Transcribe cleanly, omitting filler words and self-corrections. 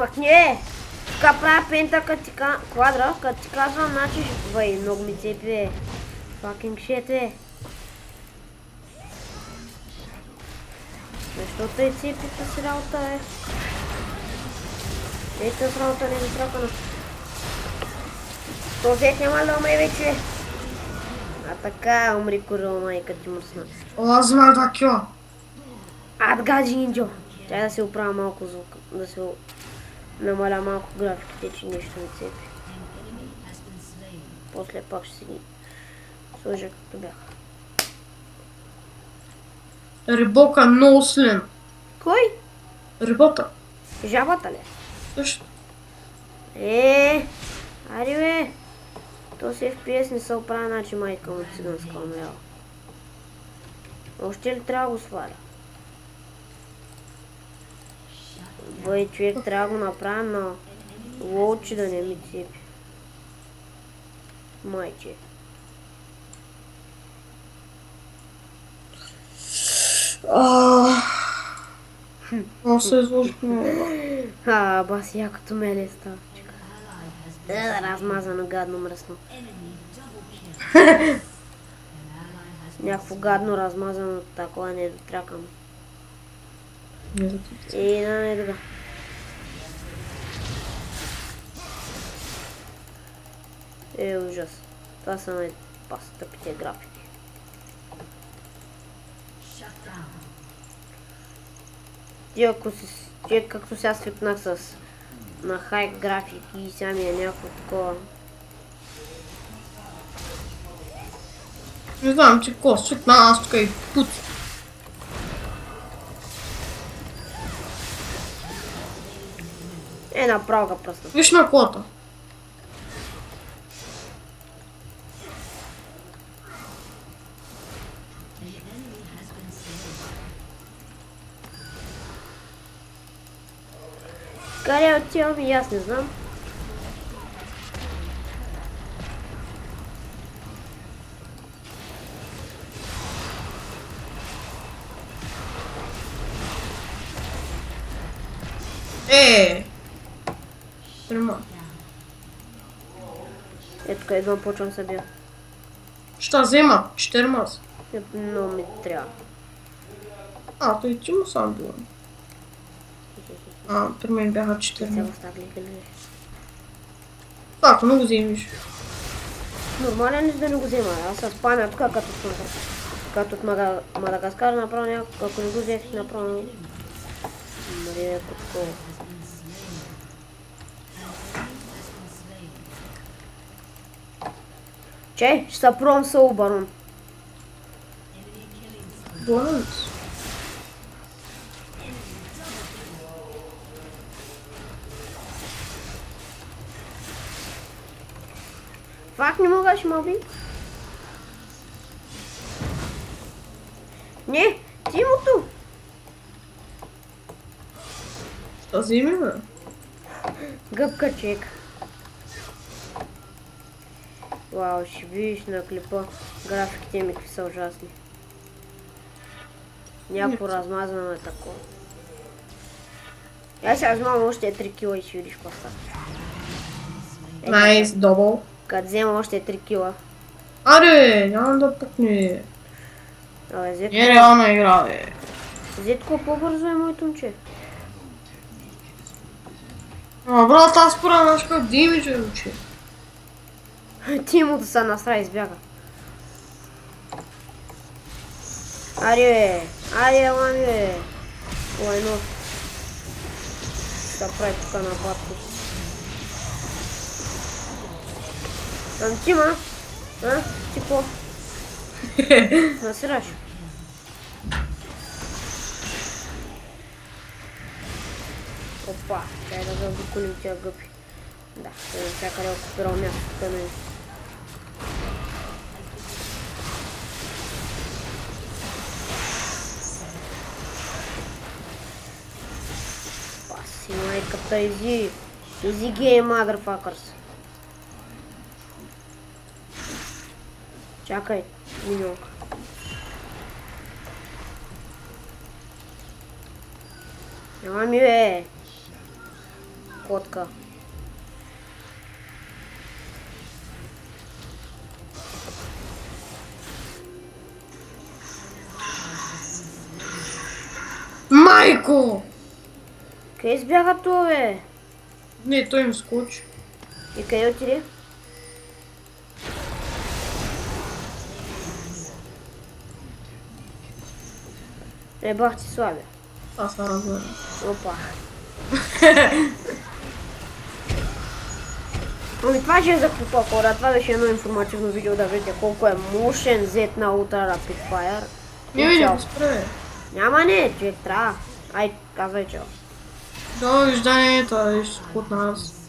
Пък не! Така правя пента квадра, като ти казвам, значи бай, много ми цепи, бе. Fucking shit, бе. Защо тъй цепи тази работа, бе? Ей, тази работа не е затракана. Този няма да умре вече. А така, умри курва майка ти мръсна. Аз знам 2 кила. Ад гаджи нинджо. Трябва да се оправя малко звука, да се намаля малко графиките, че нещо не цепи. После пак ще си ги сложа както бях. Рибока е много силен. Кой? Рибата. Жабата ли? Също. Ари бе! То си FPS не се оправя, значи майка му циганска умряла. Още ли трябва да го сваля? Бой, човек трябва да го направя на лоучи да не ми цепи. Майче. Много се изложих. Бас якото меле ставчика. Размазано гадно мръсно. Някакво гадно размазано, такова не е дотракано. Не друга. Ужас. Това са най-тъпите графики. Тия както сега свикнах с на хай графики и сега ми е някакво такова. Не знам, че какво свикна, аз тук и пут. Направо га пръсна. Виж на кота. Къде отивам и аз не знам. Трима. Ето къде идвам, почвам се бия. Ще взема? 4 маса. Много ми трябва. Той ти му сам била. При мен бяха 4 Сега маса. оставили гали. Как, много вземеш. Нормален ли да не го взема? Аз се спамя тук като от Мадагаскар направо някакво, ако не го взех направо. Нали, като... Че, ще се пробвам Сол Барон. Бланс. Фак не мога ще ме уби? Не, Тимото! Ще вземе, бе. Гъбка чек. Вау, ще видиш на клипа графиките ми какви са ужасни. Някакво размазано е такова. Аз сега взимам още 3 кила и ще видиш какво става. Найс, добъл. Като взема още 3 кила. Аре, няма да пукне. Абе, Не е реална игра, бе. Зетко по-бързо е моето момче. Брат, аз пора наш как демиджа, учи. Тимото се насра и избяга. Аре, лами бе. Лайно. Ще прави тук нападки. Тима? Ти ко? Насираш? Опа, чай да заобиколим тия гъпи. Да, ще навсякъде окупирал мястото на ми. Паси майката, изи гейм, motherfuckers. Чакай, миньонка. Няма ми бе. фотка. Майко! Къде избяга това, бе? Не, той им скочи. И къде отиде? Бах ти слабя. Аз не разбера. Опа. Ами това ще е за какво хора, това беше едно информативно видео да видите колко е мощен Z на Ultra Rapid Fire. Не видя, го спре. Няма не, човек трябва. Ай, казвай чао. Довиждане, това е от нас.